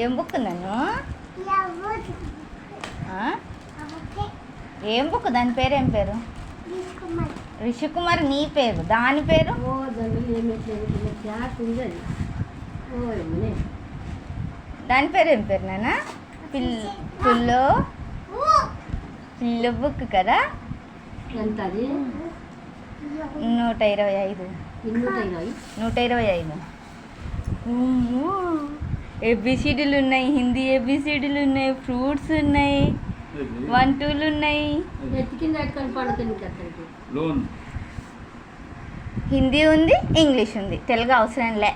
ఏం బుక్ నన్ను ఏం బుక్ దాని పేరు ఏం పేరు రిషికుమార్ నీ పేరు దాని పేరు దాని పేరు ఏం పేరు నాన్న పిల్లో పిల్ల బుక్ కదా 125 125 ఏబిసిడీలు ఉన్నాయి హిందీ ఏబిసిడీలు ఉన్నాయి ఫ్రూట్స్ ఉన్నాయి 1 2లు ఉన్నాయి హిందీ ఉంది ఇంగ్లీష్ ఉంది తెలుగు అవసరం లే